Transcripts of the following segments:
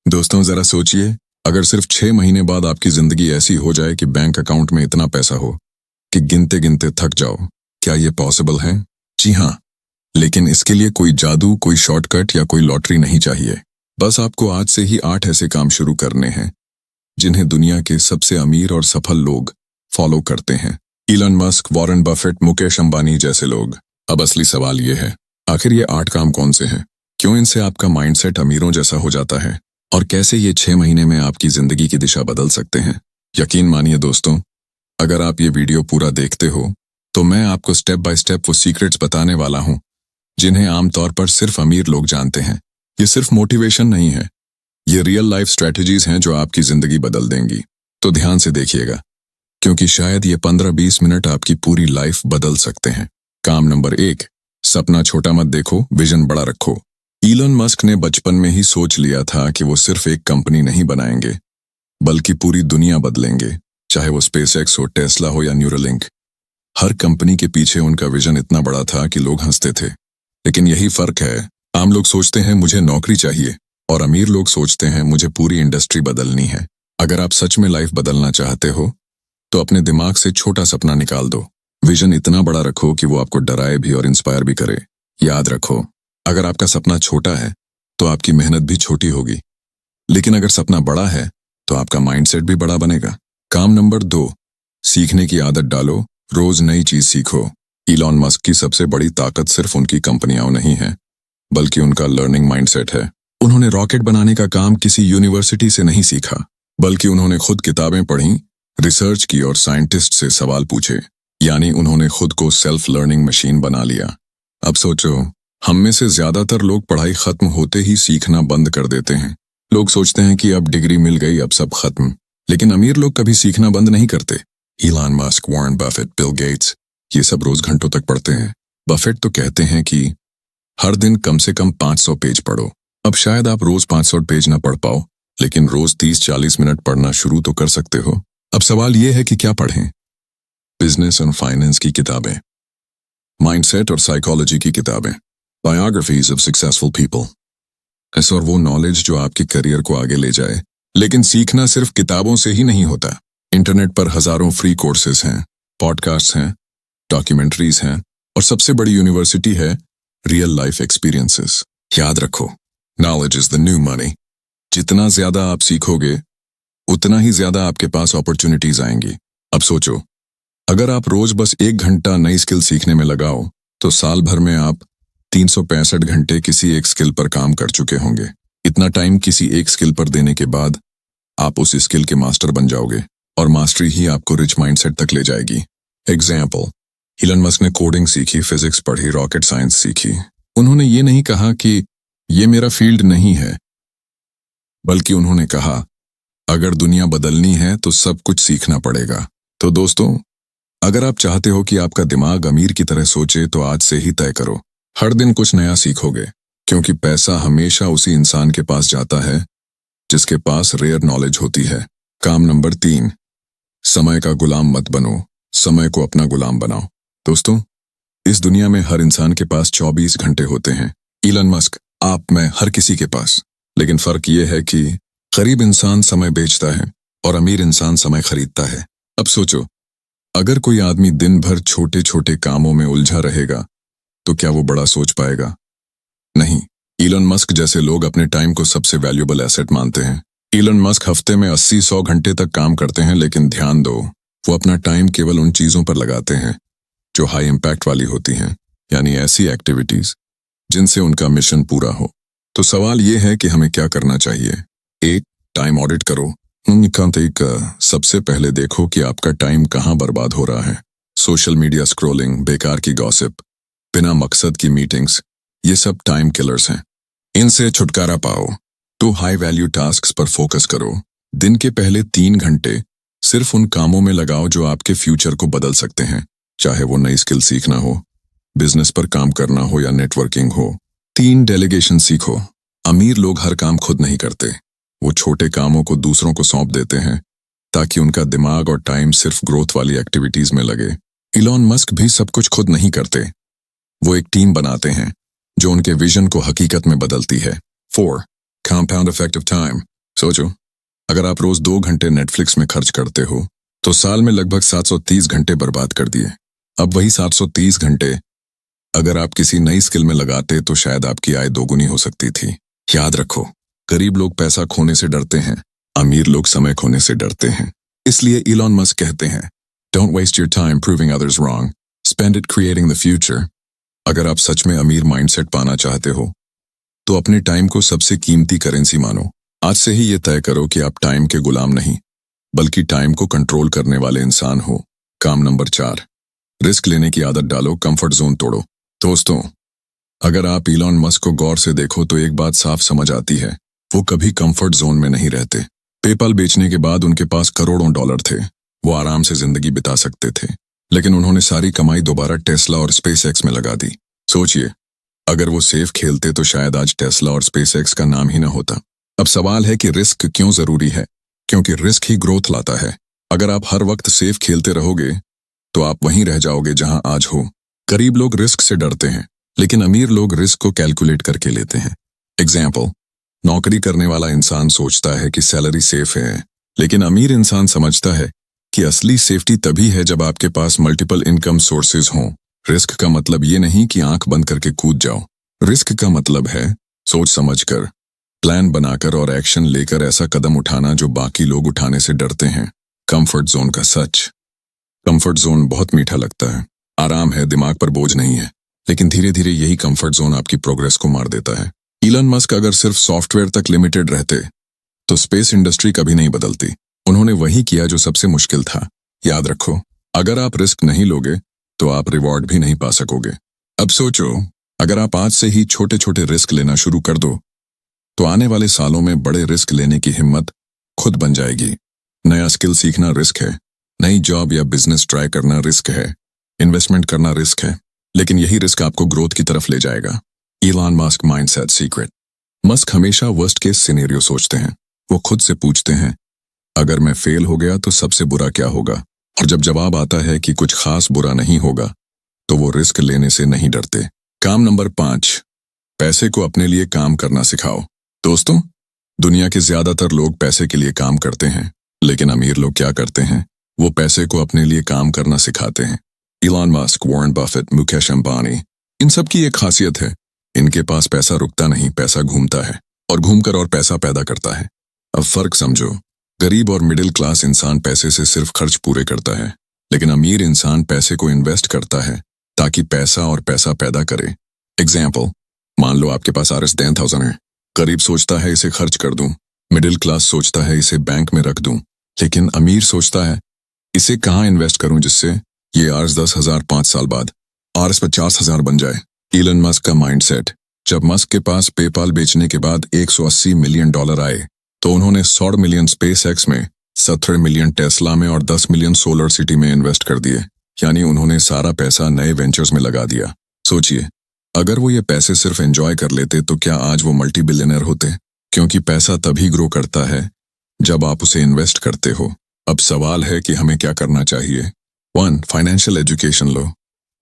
दोस्तों जरा सोचिए, अगर सिर्फ 6 महीने बाद आपकी जिंदगी ऐसी हो जाए कि बैंक अकाउंट में इतना पैसा हो कि गिनते गिनते थक जाओ, क्या ये पॉसिबल है? जी हाँ, लेकिन इसके लिए कोई जादू, कोई शॉर्टकट या कोई लॉटरी नहीं चाहिए। बस आपको आज से ही 8 ऐसे काम शुरू करने हैं जिन्हें दुनिया के सबसे अमीर और सफल लोग फॉलो करते हैं। Elon Musk, Warren Buffett, Mukesh Ambani जैसे लोग। अब असली सवाल ये है, आखिर ये 8 काम कौन से हैं? क्यों इनसे आपका माइंडसेट अमीरों जैसा हो जाता है? और कैसे ये 6 महीने में आपकी जिंदगी की दिशा बदल सकते हैं? यकीन मानिए दोस्तों, अगर आप ये वीडियो पूरा देखते हो तो मैं आपको स्टेप बाय स्टेप वो सीक्रेट्स बताने वाला हूं जिन्हें आमतौर पर सिर्फ अमीर लोग जानते हैं। ये सिर्फ मोटिवेशन नहीं है, ये रियल लाइफ स्ट्रेटजीज हैं जो आपकी जिंदगी बदल देंगी। तो ध्यान से देखिएगा, क्योंकि शायद ये 15-20 मिनट आपकी पूरी लाइफ बदल सकते हैं। काम नंबर 1, सपना छोटा मत देखो, विजन बड़ा रखो। इलन मस्क ने बचपन में ही सोच लिया था कि वो सिर्फ एक कंपनी नहीं बनाएंगे, बल्कि पूरी दुनिया बदलेंगे, चाहे वो स्पेसएक्स हो, टेस्ला हो या न्यूरालिंक। हर कंपनी के पीछे उनका विजन इतना बड़ा था कि लोग हंसते थे। लेकिन यही फर्क है, आम लोग सोचते हैं मुझे नौकरी चाहिए, और अमीर लोग सोचते हैं मुझे पूरी इंडस्ट्री बदलनी है। अगर आप सच में लाइफ बदलना चाहते हो तो अपने दिमाग से छोटा सपना निकाल दो। विजन इतना बड़ा रखो कि वो आपको डराए भी और इंस्पायर भी करे। याद रखो, अगर आपका सपना छोटा है तो आपकी मेहनत भी छोटी होगी, लेकिन अगर सपना बड़ा है तो आपका माइंडसेट भी बड़ा बनेगा। काम नंबर 2, सीखने की आदत डालो, रोज नई चीज सीखो। इलॉन मस्क की सबसे बड़ी ताकत सिर्फ उनकी कंपनियां नहीं है, बल्कि उनका लर्निंग माइंडसेट है। उन्होंने रॉकेट बनाने का काम किसी यूनिवर्सिटी से नहीं सीखा, बल्कि उन्होंने खुद किताबें पढ़ी, रिसर्च की और साइंटिस्ट से सवाल पूछे। यानी उन्होंने खुद को सेल्फ लर्निंग मशीन बना लिया। अब सोचो, हम में से ज्यादातर लोग पढ़ाई खत्म होते ही सीखना बंद कर देते हैं। लोग सोचते हैं कि अब डिग्री मिल गई, अब सब खत्म। लेकिन अमीर लोग कभी सीखना बंद नहीं करते। Elon Musk, Warren Buffett, Bill Gates, ये सब रोज घंटों तक पढ़ते हैं। बफेट तो कहते हैं कि हर दिन कम से कम 500 पेज पढ़ो। अब शायद आप रोज 500 पेज ना पढ़ पाओ, लेकिन रोज 30-40 मिनट पढ़ना शुरू तो कर सकते हो। अब सवाल यह है कि क्या पढ़ें? बिजनेस और फाइनेंस की किताबें, माइंडसेट और साइकोलॉजी की किताबें, बायोग्राफीज ऑफ सक्सेसफुल पीपल, ऐसा और वो नॉलेज जो आपके करियर को आगे ले जाए। लेकिन सीखना सिर्फ किताबों से ही नहीं होता। इंटरनेट पर हजारों फ्री कोर्सेज हैं, पॉडकास्ट हैं, डॉक्यूमेंट्रीज हैं, और सबसे बड़ी यूनिवर्सिटी है रियल लाइफ एक्सपीरियंसेस। याद रखो, knowledge is the new money. जितना ज्यादा आप सीखोगे, उतना ही ज्यादा आपके पास अपॉर्चुनिटीज आएंगी। अब सोचो, अगर आप रोज बस 1 घंटा नई स्किल सीखने में लगाओ तो साल भर में आप 365 घंटे किसी एक स्किल पर काम कर चुके होंगे। इतना टाइम किसी एक स्किल पर देने के बाद आप उस स्किल के मास्टर बन जाओगे, और मास्टरी ही आपको रिच माइंडसेट तक ले जाएगी। एग्जाम्पल, इलन मस्क ने कोडिंग सीखी, फिजिक्स पढ़ी, रॉकेट साइंस सीखी। उन्होंने ये नहीं कहा कि ये मेरा फील्ड नहीं है, बल्कि उन्होंने कहा अगर दुनिया बदलनी है तो सब कुछ सीखना पड़ेगा। तो दोस्तों, अगर आप चाहते हो कि आपका दिमाग अमीर की तरह सोचे तो आज से ही तय करो, हर दिन कुछ नया सीखोगे, क्योंकि पैसा हमेशा उसी इंसान के पास जाता है जिसके पास रेयर नॉलेज होती है। काम नंबर 3, समय का गुलाम मत बनो, समय को अपना गुलाम बनाओ। दोस्तों, इस दुनिया में हर इंसान के पास 24 घंटे होते हैं। इलन मस्क, आप, मैं, हर किसी के पास। लेकिन फर्क यह है कि गरीब इंसान समय बेचता है और अमीर इंसान समय खरीदता है। अब सोचो, अगर कोई आदमी दिन भर छोटे छोटे कामों में उलझा रहेगा तो क्या वो बड़ा सोच पाएगा? नहीं। इलन मस्क जैसे लोग अपने टाइम को सबसे वैल्यूएबल एसेट मानते हैं। इलन मस्क हफ्ते में 80-100 घंटे तक काम करते हैं, लेकिन ध्यान दो, वो अपना टाइम केवल उन चीजों पर लगाते हैं जो हाई इम्पैक्ट वाली होती हैं, यानी ऐसी एक्टिविटीज जिनसे उनका मिशन पूरा हो। तो सवाल ये है कि हमें क्या करना चाहिए? 1, टाइम ऑडिट करो। सबसे पहले देखो कि आपका टाइम कहाँ बर्बाद हो रहा है। सोशल मीडिया स्क्रॉलिंग, बेकार की गॉसिप, बिना मकसद की मीटिंग्स, ये सब टाइम किलर्स हैं। इनसे छुटकारा पाओ तो हाई वैल्यू टास्क्स पर फोकस करो। दिन के पहले 3 घंटे सिर्फ उन कामों में लगाओ जो आपके फ्यूचर को बदल सकते हैं, चाहे वो नई स्किल सीखना हो, बिजनेस पर काम करना हो या नेटवर्किंग हो। 3, डेलीगेशन सीखो। अमीर लोग हर काम खुद नहीं करते, वो छोटे कामों को दूसरों को सौंप देते हैं ताकि उनका दिमाग और टाइम सिर्फ ग्रोथ वाली एक्टिविटीज में लगे। इलॉन मस्क भी सब कुछ खुद नहीं करते, वो एक टीम बनाते हैं जो उनके विजन को हकीकत में बदलती है। 4, कंपाउंड इफेक्ट ऑफ टाइम। सोचो, अगर आप रोज 2 घंटे नेटफ्लिक्स में खर्च करते हो तो साल में लगभग 730 घंटे बर्बाद कर दिए। अब वही 730 घंटे अगर आप किसी नई स्किल में लगाते तो शायद आपकी आय दोगुनी हो सकती थी। याद रखो, गरीब लोग पैसा खोने से डरते हैं, अमीर लोग समय खोने से डरते हैं। इसलिए इलॉन मस्क कहते हैं, don't waste your time proving others wrong, spend it creating the future. अगर आप सच में अमीर माइंडसेट पाना चाहते हो तो अपने टाइम को सबसे कीमती करेंसी मानो। आज से ही ये तय करो कि आप टाइम के गुलाम नहीं बल्कि टाइम को कंट्रोल करने वाले इंसान हो। काम नंबर 4, रिस्क लेने की आदत डालो, कंफर्ट जोन तोड़ो। दोस्तों, अगर आप इलॉन मस्क को गौर से देखो तो एक बात साफ समझ आती है, वो कभी कंफर्ट जोन में नहीं रहते। पेपाल बेचने के बाद उनके पास करोड़ों डॉलर थे, वो आराम से जिंदगी बिता सकते थे, लेकिन उन्होंने सारी कमाई दोबारा टेस्ला और स्पेसएक्स में लगा दी। सोचिए, अगर वो सेफ खेलते तो शायद आज टेस्ला और स्पेसएक्स का नाम ही ना होता। अब सवाल है कि रिस्क क्यों जरूरी है? क्योंकि रिस्क ही ग्रोथ लाता है। अगर आप हर वक्त सेफ खेलते रहोगे तो आप वहीं रह जाओगे जहां आज हो। गरीब लोग रिस्क से डरते हैं, लेकिन अमीर लोग रिस्क को कैलकुलेट करके लेते हैं। एग्जाम्पल, नौकरी करने वाला इंसान सोचता है कि सैलरी सेफ है, लेकिन अमीर इंसान समझता है कि असली सेफ्टी तभी है जब आपके पास मल्टीपल इनकम सोर्सेज हों। रिस्क का मतलब ये नहीं कि आंख बंद करके कूद जाओ। रिस्क का मतलब है सोच समझकर, प्लान बनाकर और एक्शन लेकर ऐसा कदम उठाना जो बाकी लोग उठाने से डरते हैं। कंफर्ट जोन का सच। कंफर्ट जोन बहुत मीठा लगता है, आराम है, दिमाग पर बोझ नहीं है, लेकिन धीरे धीरे यही कंफर्ट जोन आपकी प्रोग्रेस को मार देता है। इलॉन मस्क अगर सिर्फ सॉफ्टवेयर तक लिमिटेड रहते तो स्पेस इंडस्ट्री कभी नहीं बदलती। उन्होंने वही किया जो सबसे मुश्किल था। याद रखो, अगर आप रिस्क नहीं लोगे तो आप रिवॉर्ड भी नहीं पा सकोगे। अब सोचो, अगर आप आज से ही छोटे छोटे रिस्क लेना शुरू कर दो तो आने वाले सालों में बड़े रिस्क लेने की हिम्मत खुद बन जाएगी। नया स्किल सीखना रिस्क है, नई जॉब या बिजनेस ट्राई करना रिस्क है, इन्वेस्टमेंट करना रिस्क है, लेकिन यही रिस्क आपको ग्रोथ की तरफ ले जाएगा। Elon Musk mindset secret. Musk हमेशा वर्स्ट केस सिनेरियो सोचते हैं। वो खुद से पूछते हैं, अगर मैं फेल हो गया तो सबसे बुरा क्या होगा? और जब जवाब आता है कि कुछ खास बुरा नहीं होगा तो वो रिस्क लेने से नहीं डरते। काम नंबर 5, पैसे को अपने लिए काम करना सिखाओ। दोस्तों, दुनिया के ज्यादातर लोग पैसे के लिए काम करते हैं, लेकिन अमीर लोग क्या करते हैं? वो पैसे को अपने लिए काम करना सिखाते हैं। Elon Musk, Warren Buffett, Mukesh Ambani, इन सब की एक खासियत है, इनके पास पैसा रुकता नहीं, पैसा घूमता है और घूमकर और पैसा पैदा करता है। अब फर्क समझो, गरीब और मिडिल क्लास इंसान पैसे से सिर्फ खर्च पूरे करता है, लेकिन अमीर इंसान पैसे को इन्वेस्ट करता है ताकि पैसा और पैसा पैदा करे। एग्जाम्पल, मान लो आपके पास Rs10,000 है। गरीब सोचता है इसे खर्च कर दूं, मिडिल क्लास सोचता है इसे बैंक में रख दूं, लेकिन अमीर सोचता है इसे कहाँ इन्वेस्ट करूं जिससे ये Rs10,000 5 साल बाद Rs50,000 बन जाए। इलन मस्क का माइंडसेट। जब मस्क के पास पेपाल बेचने के बाद $180 मिलियन आए तो उन्होंने 100 मिलियन स्पेसएक्स में, 17 मिलियन टेस्ला में और 10 मिलियन सोलर सिटी में इन्वेस्ट कर दिए। यानी उन्होंने सारा पैसा नए वेंचर्स में लगा दिया। सोचिए, अगर वो ये पैसे सिर्फ एंजॉय कर लेते तो क्या आज वो मल्टी बिलियनर होते? क्योंकि पैसा तभी ग्रो करता है जब आप उसे इन्वेस्ट करते हो। अब सवाल है कि हमें क्या करना चाहिए। 1. फाइनेंशियल एजुकेशन लो।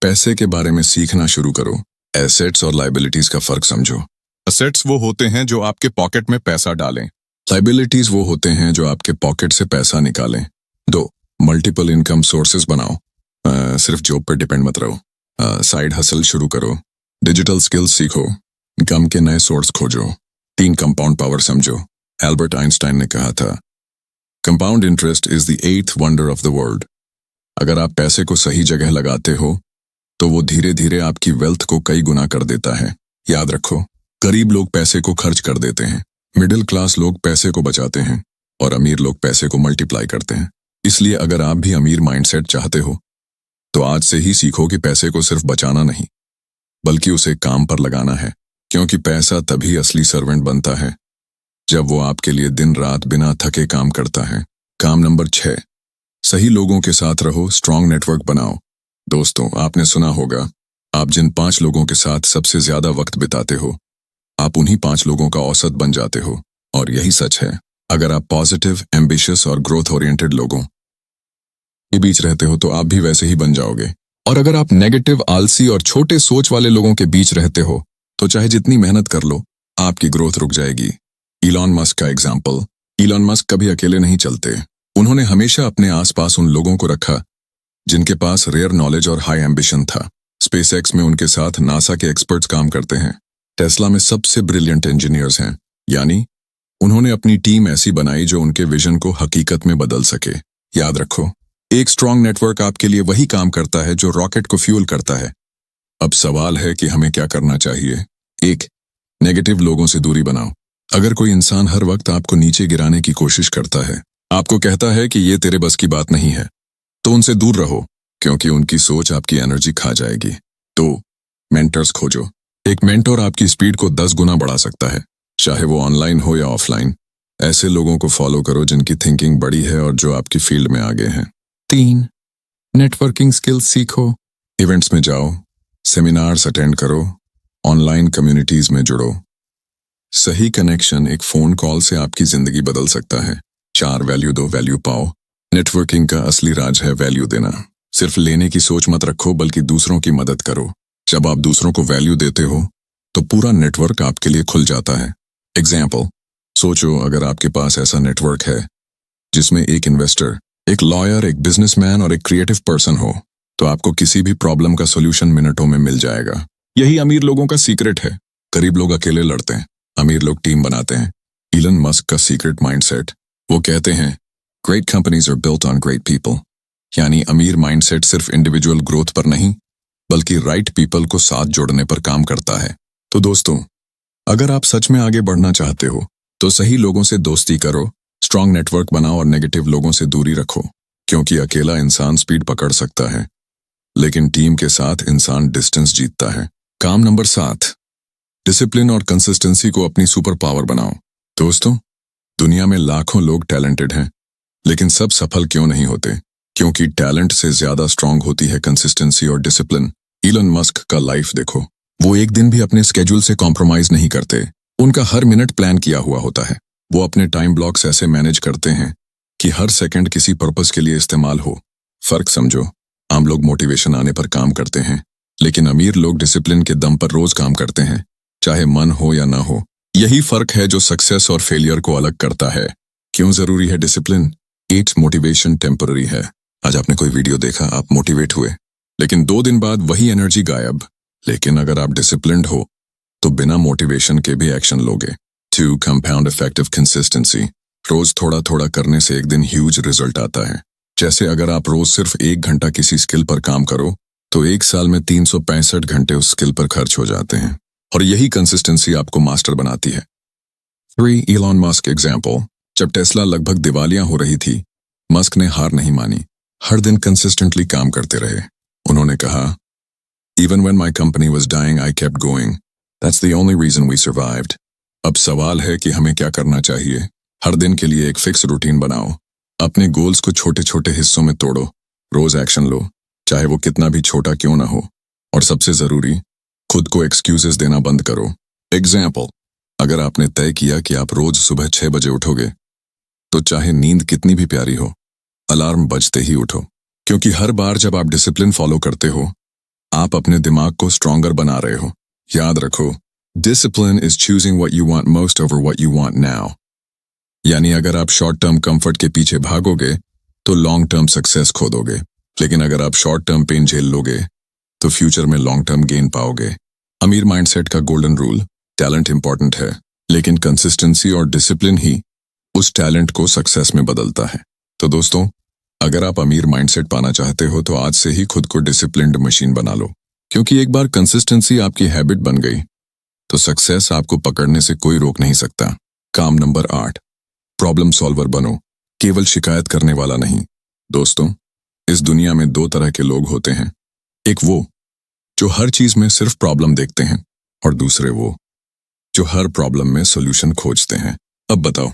पैसे के बारे में सीखना शुरू करो। एसेट्स और लाइबिलिटीज का फर्क समझो। एसेट्स वो होते हैं जो आपके पॉकेट में पैसा डालें, लाइबिलिटीज वो होते हैं जो आपके पॉकेट से पैसा निकालें। 2. मल्टीपल इनकम सोर्सेज बनाओ। सिर्फ जॉब पर डिपेंड मत रहो। साइड हसल शुरू करो, डिजिटल स्किल्स सीखो, इनकम के नए सोर्स खोजो। 3. कंपाउंड पावर समझो। एल्बर्ट आइंस्टाइन ने कहा था, compound interest is the 8th wonder of the world. अगर आप पैसे को सही जगह लगाते हो तो वो धीरे धीरे आपकी वेल्थ को कई गुना कर देता है। याद रखो, गरीब लोग पैसे को खर्च कर देते हैं, मिडिल क्लास लोग पैसे को बचाते हैं और अमीर लोग पैसे को मल्टीप्लाई करते हैं। इसलिए अगर आप भी अमीर माइंडसेट चाहते हो तो आज से ही सीखो कि पैसे को सिर्फ बचाना नहीं बल्कि उसे काम पर लगाना है, क्योंकि पैसा तभी असली सर्वेंट बनता है जब वो आपके लिए दिन रात बिना थके काम करता है। काम नंबर 6, सही लोगों के साथ रहो, स्ट्रॉन्ग नेटवर्क बनाओ। दोस्तों, आपने सुना होगा, आप जिन 5 लोगों के साथ सबसे ज्यादा वक्त बिताते हो आप उन्हीं 5 लोगों का औसत बन जाते हो। और यही सच है, अगर आप पॉजिटिव, एम्बिशियस और ग्रोथ ओरिएंटेड लोगों के बीच रहते हो तो आप भी वैसे ही बन जाओगे। और अगर आप नेगेटिव, आलसी और छोटे सोच वाले लोगों के बीच रहते हो तो चाहे जितनी मेहनत कर लो आपकी ग्रोथ रुक जाएगी। इलॉन मस्क का एग्जाम्पल। इलॉन मस्क कभी अकेले नहीं चलते। उन्होंने हमेशा अपने आसपास उन लोगों को रखा जिनके पास रेयर नॉलेज और हाई एम्बिशन था। स्पेसएक्स में उनके साथ नासा के एक्सपर्ट्स काम करते हैं। टेस्ला में सबसे ब्रिलियंट इंजीनियर्स हैं। यानी उन्होंने अपनी टीम ऐसी बनाई जो उनके विजन को हकीकत में बदल सके। याद रखो, एक स्ट्रांग नेटवर्क आपके लिए वही काम करता है जो रॉकेट को फ्यूल करता है। अब सवाल है कि हमें क्या करना चाहिए। 1. नेगेटिव लोगों से दूरी बनाओ। अगर कोई इंसान हर वक्त आपको नीचे गिराने की कोशिश करता है, आपको कहता है कि ये तेरे बस की बात नहीं है, तो उनसे दूर रहो, क्योंकि उनकी सोच आपकी एनर्जी खा जाएगी। 2. मेंटर्स खोजो। एक मेंटर आपकी स्पीड को 10 गुना बढ़ा सकता है, चाहे वो ऑनलाइन हो या ऑफलाइन। ऐसे लोगों को फॉलो करो जिनकी थिंकिंग बड़ी है और जो आपकी फील्ड में आगे हैं। 3. नेटवर्किंग स्किल्स सीखो। इवेंट्स में जाओ, सेमिनार्स अटेंड करो, ऑनलाइन कम्युनिटीज में जुड़ो। सही कनेक्शन एक फोन कॉल से आपकी जिंदगी बदल सकता है। 4. वैल्यू दो, वैल्यू पाओ। नेटवर्किंग का असली राज है वैल्यू देना। सिर्फ लेने की सोच मत रखो, बल्कि दूसरों की मदद करो। जब आप दूसरों को वैल्यू देते हो तो पूरा नेटवर्क आपके लिए खुल जाता है। एग्जाम्पल, सोचो अगर आपके पास ऐसा नेटवर्क है जिसमें एक इन्वेस्टर, एक लॉयर, एक बिजनेसमैन और एक क्रिएटिव पर्सन हो, तो आपको किसी भी प्रॉब्लम का सोल्यूशन मिनटों में मिल जाएगा। यही अमीर लोगों का सीक्रेट है। गरीब लोग अकेले लड़ते हैं, अमीर लोग टीम बनाते हैं। इलन मस्क का सीक्रेट माइंडसेट, वो कहते हैं great companies are built on great people. यानी अमीर माइंडसेट सिर्फ इंडिविजुअल ग्रोथ पर नहीं, बल्कि राइट पीपल को साथ जोड़ने पर काम करता है। तो दोस्तों, अगर आप सच में आगे बढ़ना चाहते हो तो सही लोगों से दोस्ती करो, स्ट्रांग नेटवर्क बनाओ और नेगेटिव लोगों से दूरी रखो, क्योंकि अकेला इंसान स्पीड पकड़ सकता है, लेकिन टीम के साथ इंसान डिस्टेंस जीतता है। काम नंबर 7, डिसिप्लिन और कंसिस्टेंसी को अपनी सुपर पावर बनाओ। दोस्तों, दुनिया में लाखों लोग टैलेंटेड हैं, लेकिन सब सफल क्यों नहीं होते? क्योंकि टैलेंट से ज्यादा स्ट्रांग होती है कंसिस्टेंसी और डिसिप्लिन। इलन मस्क का लाइफ देखो, वो एक दिन भी अपने स्केड्यूल से कॉम्प्रोमाइज नहीं करते। उनका हर मिनट प्लान किया हुआ होता है। वो अपने टाइम ब्लॉक्स ऐसे मैनेज करते हैं कि हर सेकंड किसी पर्पस के लिए इस्तेमाल हो। फर्क समझो, आम लोग मोटिवेशन आने पर काम करते हैं, लेकिन अमीर लोग डिसिप्लिन के दम पर रोज काम करते हैं, चाहे मन हो या ना हो। यही फर्क है जो सक्सेस और फेलियर को अलग करता है। क्यों जरूरी है डिसिप्लिन? 8. मोटिवेशन टेम्पररी है। आज आपने कोई वीडियो देखा, आप मोटिवेट हुए, लेकिन 2 दिन बाद वही एनर्जी गायब। लेकिन अगर आप डिसिप्लिन्ड हो तो बिना मोटिवेशन के भी एक्शन लोगे। 2. Compound effective consistency. रोज थोड़ा थोड़ा करने से एक दिन ह्यूज रिजल्ट आता है। जैसे अगर आप रोज सिर्फ 1 घंटा किसी स्किल पर काम करो तो 1 साल में 365 घंटे उस स्किल पर खर्च हो जाते हैं, और यही कंसिस्टेंसी आपको मास्टर बनाती है। 3. Elon Musk example. जब टेस्ला लगभग दिवालिया हो रही थी, मस्क ने हार नहीं मानी, हर दिन कंसिस्टेंटली काम करते रहे। उन्होंने कहा, Even when my company was dying, I kept going. That's the only reason we survived. अब सवाल है कि हमें क्या करना चाहिए। हर दिन के लिए एक फिक्स रूटीन बनाओ। अपने गोल्स को छोटे छोटे हिस्सों में तोड़ो। रोज एक्शन लो, चाहे वो कितना भी छोटा क्यों ना हो। और सबसे जरूरी, खुद को एक्सक्यूजेस देना बंद करो। एग्जाम्पल, अगर आपने तय किया कि आप रोज सुबह 6 बजे उठोगे, तो चाहे नींद कितनी भी प्यारी हो, अलार्म बजते ही उठो। क्योंकि हर बार जब आप डिसिप्लिन फॉलो करते हो, आप अपने दिमाग को स्ट्रॉन्गर बना रहे हो। याद रखो, discipline is choosing what you want most over what you want now. यानी अगर आप शॉर्ट टर्म कंफर्ट के पीछे भागोगे तो लॉन्ग टर्म सक्सेस खो दोगे, लेकिन अगर आप शॉर्ट टर्म पेन झेल लोगे तो फ्यूचर में लॉन्ग टर्म गेन पाओगे। अमीर माइंडसेट का गोल्डन रूल, टैलेंट इंपॉर्टेंट है, लेकिन कंसिस्टेंसी और डिसिप्लिन ही उस टैलेंट को सक्सेस में बदलता है। तो दोस्तों, अगर आप अमीर माइंडसेट पाना चाहते हो तो आज से ही खुद को डिसिप्लिन्ड मशीन बना लो, क्योंकि एक बार कंसिस्टेंसी आपकी हैबिट बन गई तो सक्सेस आपको पकड़ने से कोई रोक नहीं सकता। काम नंबर 8, प्रॉब्लम सॉल्वर बनो, केवल शिकायत करने वाला नहीं। दोस्तों, इस दुनिया में 2 तरह के लोग होते हैं। एक वो जो हर चीज में सिर्फ प्रॉब्लम देखते हैं, और दूसरे वो जो हर प्रॉब्लम में सोल्यूशन खोजते हैं। अब बताओ,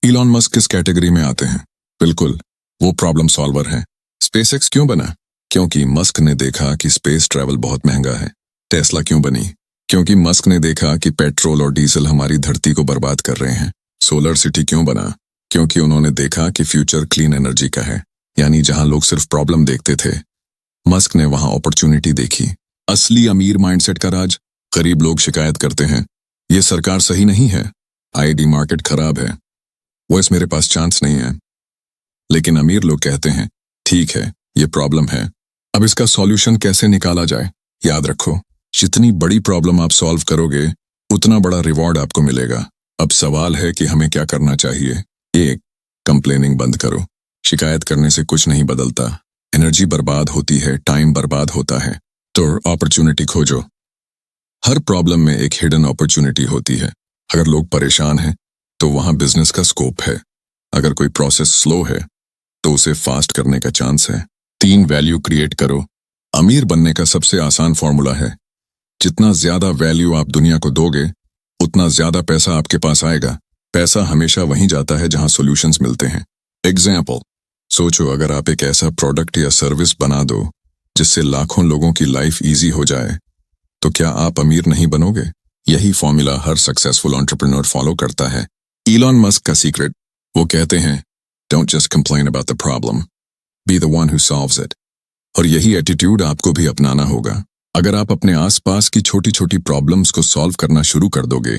इलॉन मस्क किस कैटेगरी में आते हैं? बिल्कुल, वो प्रॉब्लम सॉल्वर है। स्पेसएक्स क्यों बना? क्योंकि मस्क ने देखा कि स्पेस ट्रैवल बहुत महंगा है। टेस्ला क्यों बनी? क्योंकि मस्क ने देखा कि पेट्रोल और डीजल हमारी धरती को बर्बाद कर रहे हैं। सोलर सिटी क्यों बना? क्योंकि उन्होंने देखा कि फ्यूचर क्लीन एनर्जी का है। यानी जहां लोग सिर्फ प्रॉब्लम देखते थे, मस्क ने वहां अपॉर्चुनिटी देखी। असली अमीर माइंडसेट का राज, गरीब लोग शिकायत करते हैं, ये सरकार सही नहीं है, आईटी मार्केट खराब है, वैसे मेरे पास चांस नहीं है। लेकिन अमीर लोग कहते हैं ठीक है, ये प्रॉब्लम है, अब इसका सॉल्यूशन कैसे निकाला जाए। याद रखो, जितनी बड़ी प्रॉब्लम आप सॉल्व करोगे उतना बड़ा रिवॉर्ड आपको मिलेगा। अब सवाल है कि हमें क्या करना चाहिए। 1. कंप्लेनिंग बंद करो। शिकायत करने से कुछ नहीं बदलता, एनर्जी बर्बाद होती है, टाइम बर्बाद होता है। तो अपॉर्चुनिटी खोजो। हर प्रॉब्लम में एक हिडन अपॉर्चुनिटी होती है। अगर लोग परेशान हैं तो वहां बिजनेस का स्कोप है। अगर कोई प्रोसेस स्लो है तो उसे फास्ट करने का चांस है। 3. वैल्यू क्रिएट करो। अमीर बनने का सबसे आसान फॉर्मूला है, जितना ज्यादा वैल्यू आप दुनिया को दोगे उतना ज्यादा पैसा आपके पास आएगा। पैसा हमेशा वहीं जाता है जहां सॉल्यूशंस मिलते हैं। एग्जाम्पल, सोचो अगर आप एक ऐसा प्रोडक्ट या सर्विस बना दो जिससे लाखों लोगों की लाइफ इजी हो जाए, तो क्या आप अमीर नहीं बनोगे? यही फॉर्मूला हर सक्सेसफुल एंटरप्रेन्योर फॉलो करता है। इलॉन मस्क का सीक्रेट, वो कहते हैं don't just complain about the problem, be the one who solves it. और यही एटीट्यूड आपको भी अपनाना होगा। अगर आप अपने आसपास की छोटी छोटी प्रॉब्लम्स को सॉल्व करना शुरू कर दोगे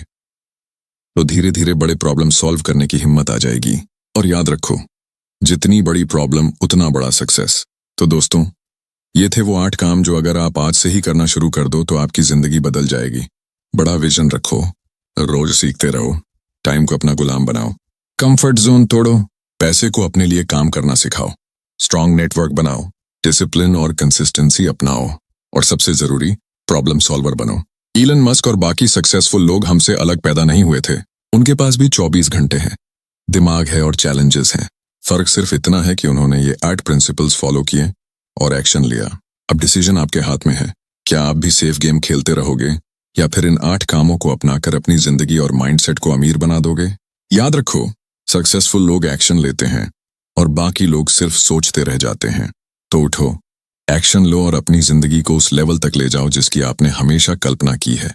तो धीरे धीरे बड़े प्रॉब्लम सॉल्व करने की हिम्मत आ जाएगी। और याद रखो, जितनी बड़ी प्रॉब्लम उतना बड़ा सक्सेस। तो दोस्तों, ये थे वो 8 काम जो अगर आप आज से ही करना शुरू कर दो तो आपकी जिंदगी बदल जाएगी। बड़ा विजन रखो, रोज सीखते रहो, टाइम को अपना गुलाम बनाओ, कंफर्ट जोन तोड़ो, पैसे को अपने लिए काम करना सिखाओ, स्ट्रांग नेटवर्क बनाओ, डिसिप्लिन और कंसिस्टेंसी अपनाओ, और सबसे जरूरी प्रॉब्लम सॉल्वर बनो। इलन मस्क और बाकी सक्सेसफुल लोग हमसे अलग पैदा नहीं हुए थे। उनके पास भी 24 घंटे हैं, दिमाग है और चैलेंजेस हैं। फर्क सिर्फ इतना है कि उन्होंने ये 8 प्रिंसिपल्स फॉलो किए और एक्शन लिया। अब डिसीजन आपके हाथ में है। क्या आप भी सेफ गेम खेलते रहोगे या फिर इन 8 कामों को अपनाकर अपनी जिंदगी और माइंडसेट को अमीर बना दोगे? याद रखो, सक्सेसफुल लोग एक्शन लेते हैं और बाकी लोग सिर्फ सोचते रह जाते हैं। तो उठो, एक्शन लो और अपनी जिंदगी को उस लेवल तक ले जाओ जिसकी आपने हमेशा कल्पना की है।